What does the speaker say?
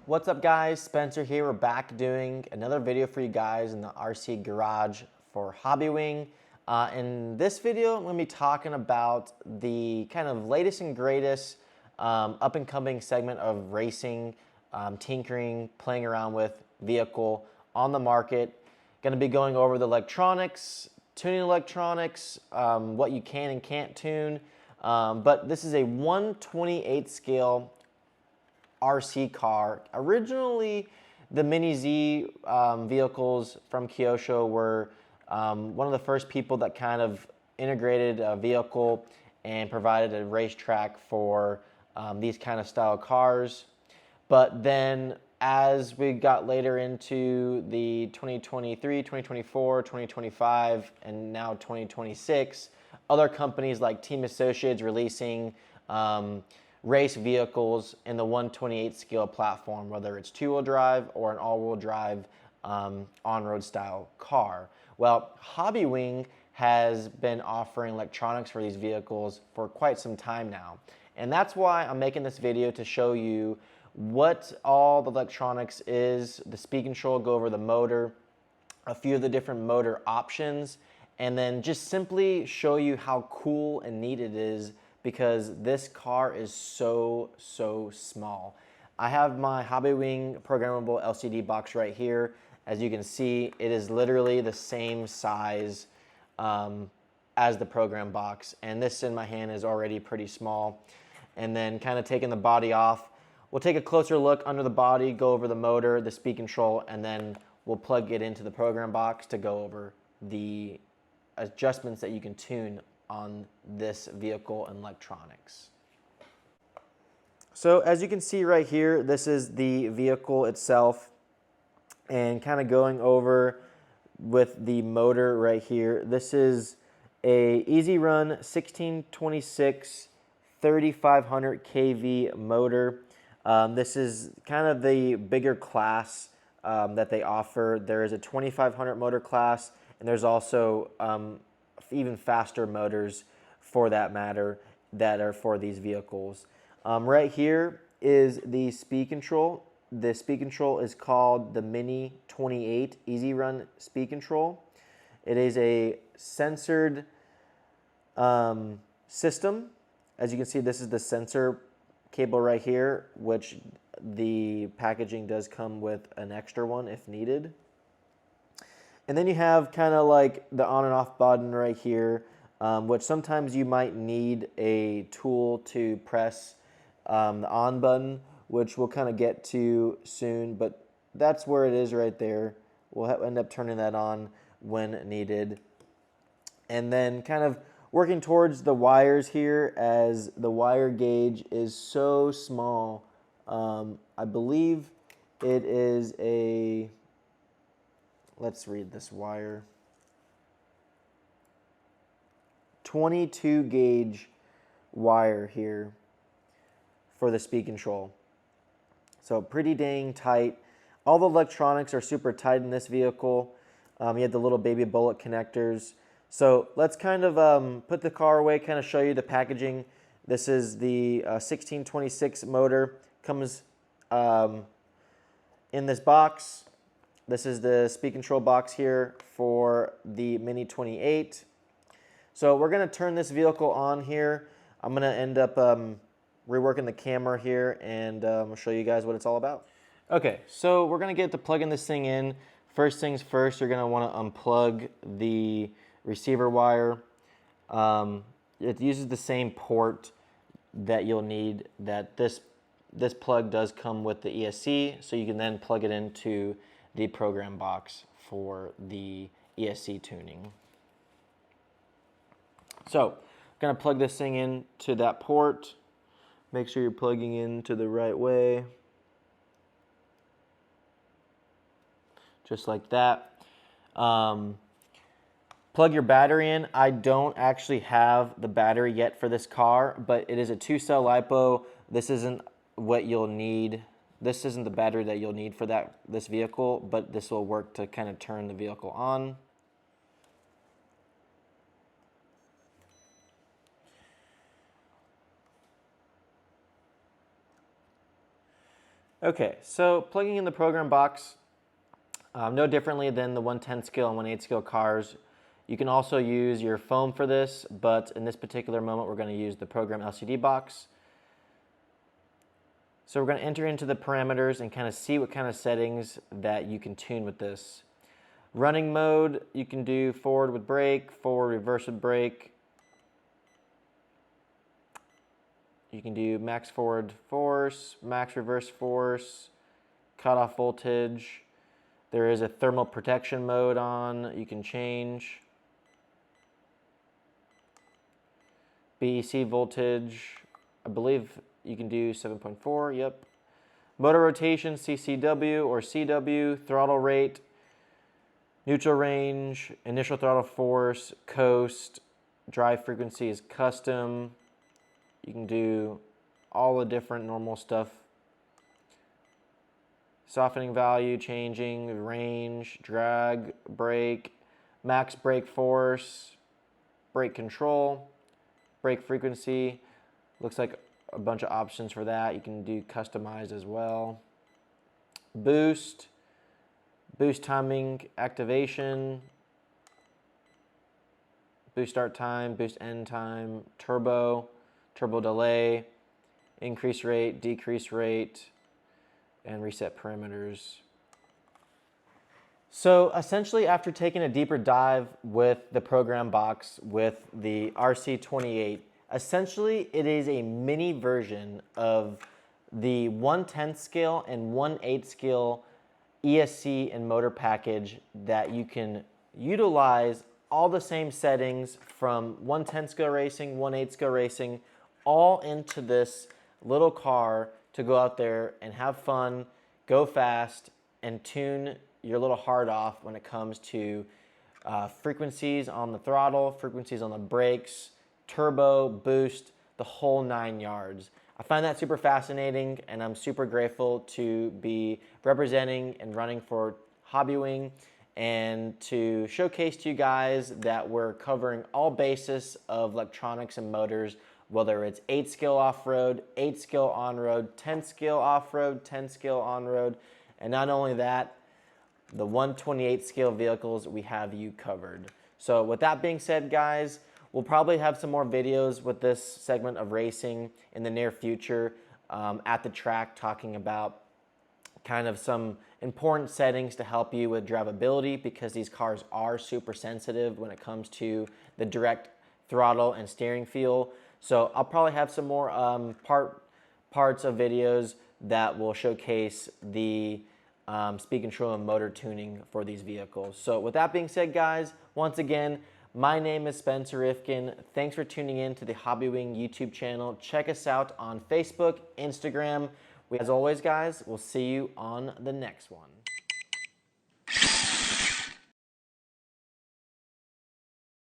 What's up guys, Spencer here. We're back doing another video for you guys in the RC garage for Hobbywing. In this video, I'm going to be talking about the kind of latest and greatest up and coming segment of racing, tinkering, playing around with vehicle on the market. Going to be going over the electronics, tuning electronics, what you can and can't tune. But this is a 1/28 scale RC car. Originally, the Mini Z vehicles from Kyosho were one of the first people that kind of integrated a vehicle and provided a racetrack for these kind of style cars. But then as we got later into the 2023, 2024, 2025, and now 2026, other companies like Team Associates releasing race vehicles in the 1/28 scale platform, whether it's two-wheel drive or an all-wheel drive on-road style car. Well, Hobbywing has been offering electronics for these vehicles for quite some time now. And that's why I'm making this video, to show you what all the electronics is, the speed control, go over the motor, a few of the different motor options, and then just simply show you how cool and neat it is, because this car is so small. I have my Hobbywing programmable LCD box right here. As you can see, it is literally the same size as the program box, and this in my hand is already pretty small. And then kind of taking the body off, we'll take a closer look under the body, go over the motor, the speed control, and then we'll plug it into the program box to go over the adjustments that you can tune on this vehicle and electronics. So as you can see right here, this is the vehicle itself, and kind of going over with the motor right here. This is a Ezrun 1626 3500 kV motor. This is kind of the bigger class that they offer. There is a 2500 motor class, and there's also even faster motors, for that matter, that are for these vehicles. Right here is the speed control. The speed control is called the Mini 28 Ezrun speed control. It is a sensored system. As you can see, this is the sensor cable right here, which the packaging does come with an extra one if needed. And then you have kind of like the on and off button right here, which sometimes you might need a tool to press the on button, which we'll kind of get to soon, but that's where it is right there. We'll end up turning that on when needed. And then kind of working towards the wires here, as the wire gauge is so small. I believe it is a... Let's read this wire. 22 gauge wire here for the speed control. So pretty dang tight. All the electronics are super tight in this vehicle. You have the little baby bullet connectors. So let's kind of put the car away, kind of show you the packaging. This is the 1626 motor. Comes in this box. This is the speed control box here for the Mini 28. So we're going to turn this vehicle on here. I'm going to end up reworking the camera here, and I'll show you guys what it's all about. Okay, so we're going to get to plugging this thing in. First things first, you're going to want to unplug the receiver wire. It uses the same port that you'll need. That this plug does come with the ESC, so you can then plug it into the program box for the ESC tuning. So I'm going to plug this thing into that port. Make sure you're plugging into the right way. Just like that. Plug your battery in. I don't actually have the battery yet for this car, but it is a 2-cell LiPo. This isn't what you'll need. This isn't the battery that you'll need for this vehicle, but this will work to kind of turn the vehicle on. Okay, so plugging in the program box, no differently than the 110 scale and 1/8 scale cars. You can also use your foam for this, but in this particular moment, we're going to use the program LCD box. So we're going to enter into the parameters and kind of see what kind of settings that you can tune with this. Running mode, you can do forward with brake, forward reverse with brake. You can do max forward force, max reverse force, cutoff voltage. There is a thermal protection mode on, you can change. BEC voltage, I believe you can do 7.4, yep. Motor rotation, CCW or CW, throttle rate, neutral range, initial throttle force, coast, drive frequency is custom. You can do all the different normal stuff. Softening value, changing, range, drag, brake, max brake force, brake control, brake frequency. Looks like a bunch of options for that. You can do customized as well. Boost, boost timing, activation, boost start time, boost end time, turbo, turbo delay, increase rate, decrease rate, and reset parameters. So essentially, after taking a deeper dive with the program box with the RC28, essentially it is a mini version of the 1/10 scale and 1/8 scale ESC and motor package that you can utilize all the same settings from 1/10 scale racing, 1/8 scale racing, all into this little car to go out there and have fun, go fast, and tune your little heart off when it comes to frequencies on the throttle, frequencies on the brakes, turbo, boost, the whole 9 yards. I find that super fascinating, and I'm super grateful to be representing and running for Hobbywing and to showcase to you guys that we're covering all bases of electronics and motors, whether it's 8 scale off-road, 8 scale on-road, 10 scale off-road, 10 scale on-road, and not only that, the 1/28 scale vehicles, we have you covered. So with that being said, guys, we'll probably have some more videos with this segment of racing in the near future at the track, talking about kind of some important settings to help you with drivability, because these cars are super sensitive when it comes to the direct throttle and steering feel. So I'll probably have some more parts of videos that will showcase the speed control and motor tuning for these vehicles. So with that being said, guys, once again, my name is Spencer Rivkin. Thanks for tuning in to the Hobbywing YouTube channel. Check us out on Facebook, Instagram. As always, guys, we'll see you on the next one.